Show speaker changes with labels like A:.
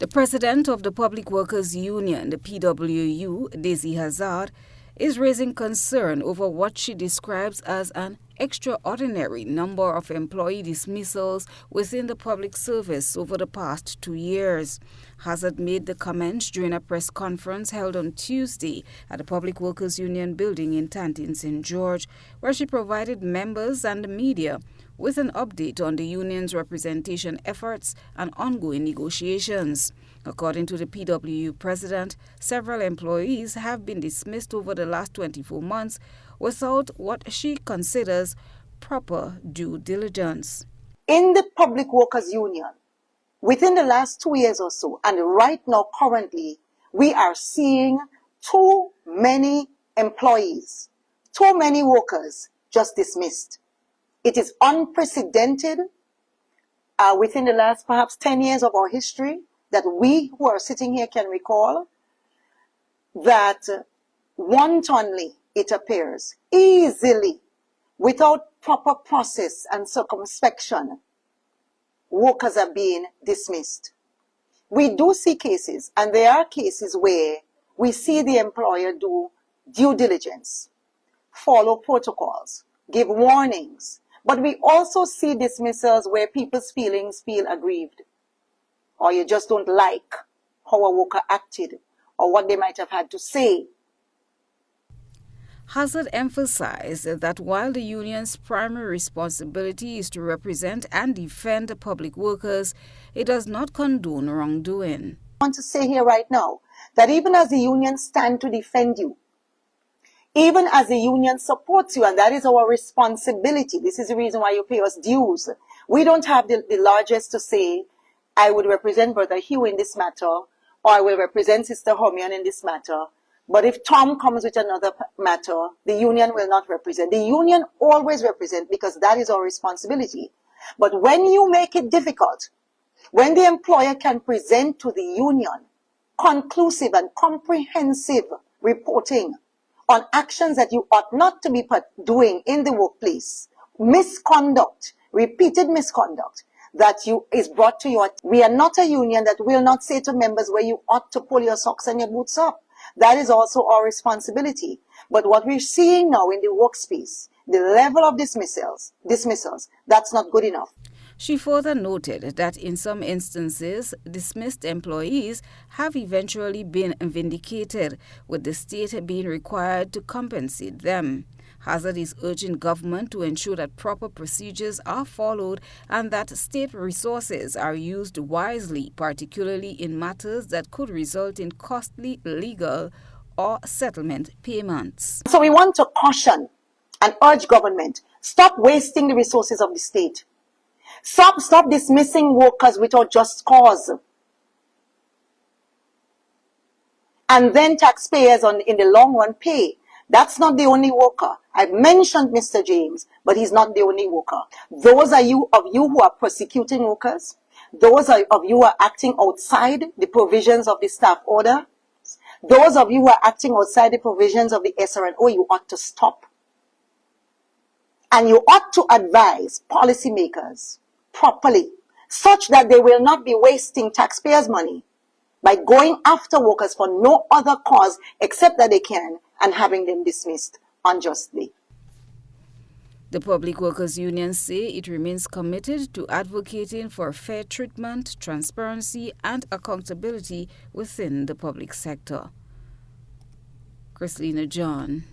A: The president of the Public Workers Union, the PWU, Daisy Hazard, is raising concern over what she describes as an extraordinary number of employee dismissals within the public service over the past 2 years. Hazard made the comments during a press conference held on Tuesday at the Public Workers Union building in Tantin, St. George, where she provided members and the media with an update on the union's representation efforts and ongoing negotiations. According to the PWU president, several employees have been dismissed over the last 24 months without what she considers proper due diligence.
B: In the Public Workers Union, within the last 2 years or so, and right now currently, we are seeing too many employees, too many workers just dismissed. It is unprecedented within the last perhaps 10 years of our history that we who are sitting here can recall, that wantonly, it appears, easily, without proper process and circumspection, workers are being dismissed. We do see cases, and there are cases where we see the employer do due diligence, follow protocols, give warnings, but we also see dismissals where people's feelings feel aggrieved, or you just don't like how a worker acted or what they might have had to say.
A: Hazard emphasized that while the union's primary responsibility is to represent and defend the public workers, it does not condone wrongdoing.
B: I want to say here right now that even as the union stands to defend you, even as the union supports you, and that is our responsibility, this is the reason why you pay us dues. We don't have the largest to say, I would represent Brother Hugh in this matter, or I will represent Sister Homian in this matter. But if Tom comes with another matter, the union will not represent. The union always represents because that is our responsibility. But when you make it difficult, when the employer can present to the union conclusive and comprehensive reporting on actions that you ought not to be doing in the workplace, misconduct, repeated misconduct, that is brought to you. We are not a union that will not say to members where you ought to pull your socks and your boots up. That is also our responsibility. But what we're seeing now in the workspace, the level of dismissals, that's not good enough.
A: She further noted that in some instances, dismissed employees have eventually been vindicated, with the state being required to compensate them. Hazard is urging government to ensure that proper procedures are followed and that state resources are used wisely, particularly in matters that could result in costly legal or settlement payments.
B: So we want to caution and urge government, stop wasting the resources of the state. Stop dismissing workers without just cause. And then taxpayers in the long run pay. That's not the only worker. I've mentioned Mr. James, but he's not the only worker. Those of you who are prosecuting workers, those of you who are acting outside the provisions of the staff order, those of you who are acting outside the provisions of the SRNO, you ought to stop. And you ought to advise policymakers properly, such that they will not be wasting taxpayers' money by going after workers for no other cause except that they can, and having them dismissed unjustly.
A: The Public Workers Union say it remains committed to advocating for fair treatment, transparency, and accountability within the public sector. Christina John.